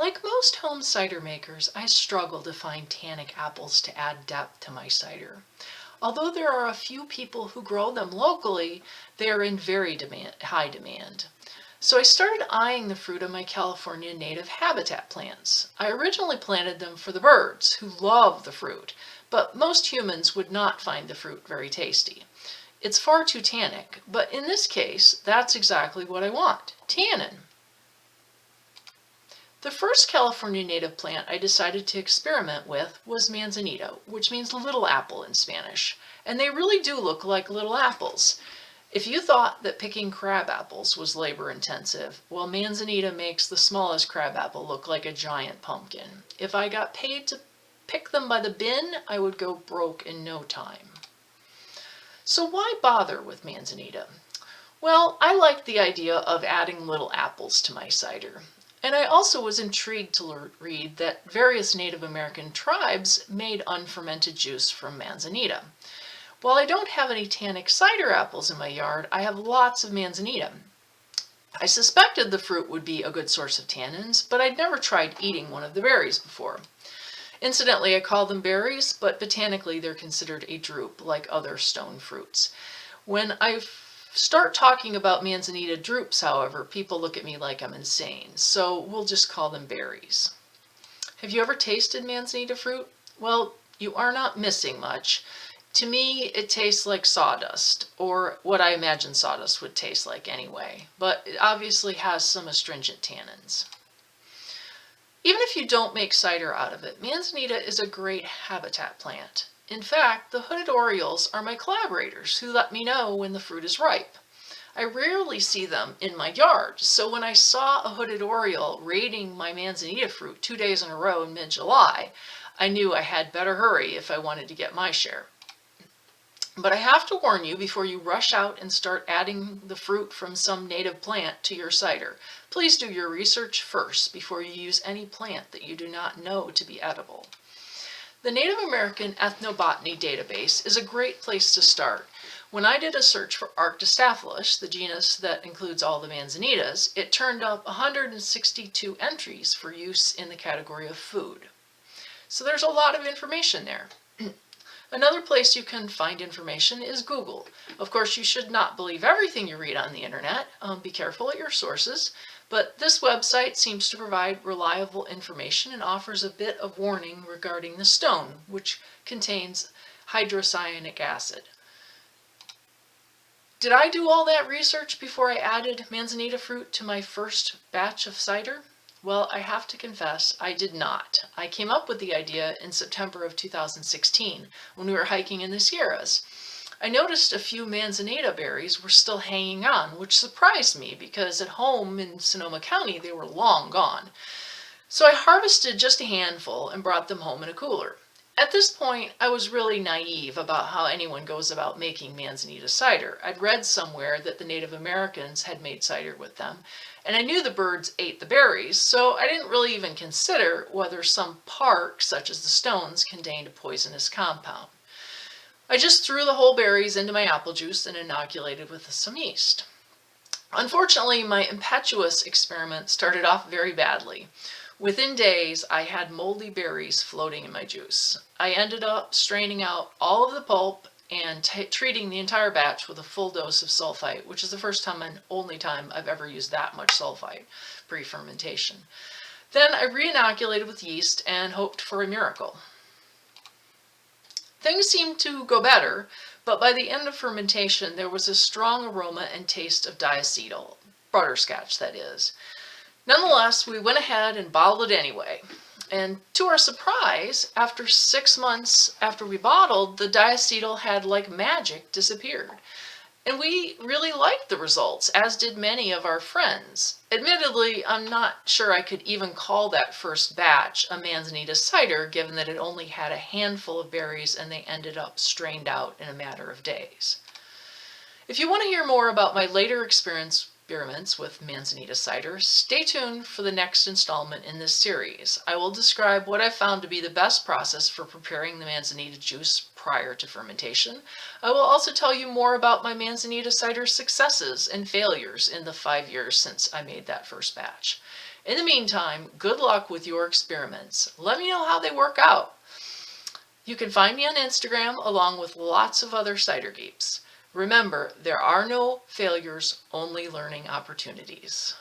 Like most home cider makers, I struggle to find tannic apples to add depth to my cider. Although there are a few people who grow them locally, they are in very high demand. So I started eyeing the fruit of my California native habitat plants. I originally planted them for the birds, who love the fruit, but most humans would not find the fruit very tasty. It's far too tannic, but in this case, that's exactly what I want, tannin. The first California native plant I decided to experiment with was Manzanita, which means little apple in Spanish, and they really do look like little apples. If you thought that picking crab apples was labor intensive, well, Manzanita makes the smallest crab apple look like a giant pumpkin. If I got paid to pick them by the bin, I would go broke in no time. So why bother with Manzanita? Well, I liked the idea of adding little apples to my cider. And I also was intrigued to read that various Native American tribes made unfermented juice from Manzanita. While I don't have any tannic cider apples in my yard, I have lots of Manzanita. I suspected the fruit would be a good source of tannins, but I'd never tried eating one of the berries before. Incidentally, I call them berries, but botanically they're considered a drupe, like other stone fruits. When I start talking about Manzanita drupes, however, people look at me like I'm insane, so we'll just call them berries. Have you ever tasted Manzanita fruit? Well, you are not missing much. To me, it tastes like sawdust, or what I imagine sawdust would taste like anyway, but it obviously has some astringent tannins. Even if you don't make cider out of it, Manzanita is a great habitat plant. In fact, the hooded orioles are my collaborators who let me know when the fruit is ripe. I rarely see them in my yard, so when I saw a hooded oriole raiding my Manzanita fruit 2 days in a row in mid-July, I knew I had better hurry if I wanted to get my share. But I have to warn you before you rush out and start adding the fruit from some native plant to your cider. Please do your research first before you use any plant that you do not know to be edible. The Native American Ethnobotany database is a great place to start. When I did a search for Arctostaphylos, the genus that includes all the Manzanitas, it turned up 162 entries for use in the category of food. So there's a lot of information there. Another place you can find information is Google. Of course, you should not believe everything you read on the internet. Be careful at your sources. But this website seems to provide reliable information and offers a bit of warning regarding the stone, which contains hydrocyanic acid. Did I do all that research before I added Manzanita fruit to my first batch of cider? Well, I have to confess, I did not. I came up with the idea in September of 2016 when we were hiking in the Sierras. I noticed a few Manzanita berries were still hanging on, which surprised me because at home in Sonoma County they were long gone. So I harvested just a handful and brought them home in a cooler. At this point, I was really naive about how anyone goes about making Manzanita cider. I'd read somewhere that the Native Americans had made cider with them, and I knew the birds ate the berries, so I didn't really even consider whether some part, such as the stones, contained a poisonous compound. I just threw the whole berries into my apple juice and inoculated with some yeast. Unfortunately, my impetuous experiment started off very badly. Within days, I had moldy berries floating in my juice. I ended up straining out all of the pulp and treating the entire batch with a full dose of sulfite, which is the first time and only time I've ever used that much sulfite pre-fermentation. Then I re-inoculated with yeast and hoped for a miracle. Things seemed to go better, but by the end of fermentation, there was a strong aroma and taste of diacetyl, butterscotch that is. Nonetheless, we went ahead and bottled it anyway. And to our surprise, after 6 months after we bottled, the diacetyl had like magic disappeared. And we really liked the results, as did many of our friends. Admittedly, I'm not sure I could even call that first batch a Manzanita cider, given that it only had a handful of berries and they ended up strained out in a matter of days. If you want to hear more about my later experiments with Manzanita cider, stay tuned for the next installment in this series. I will describe what I found to be the best process for preparing the Manzanita juice prior to fermentation. I will also tell you more about my Manzanita cider successes and failures in the 5 years since I made that first batch. In the meantime, good luck with your experiments. Let me know how they work out. You can find me on Instagram along with lots of other cider geeks. Remember, there are no failures, only learning opportunities.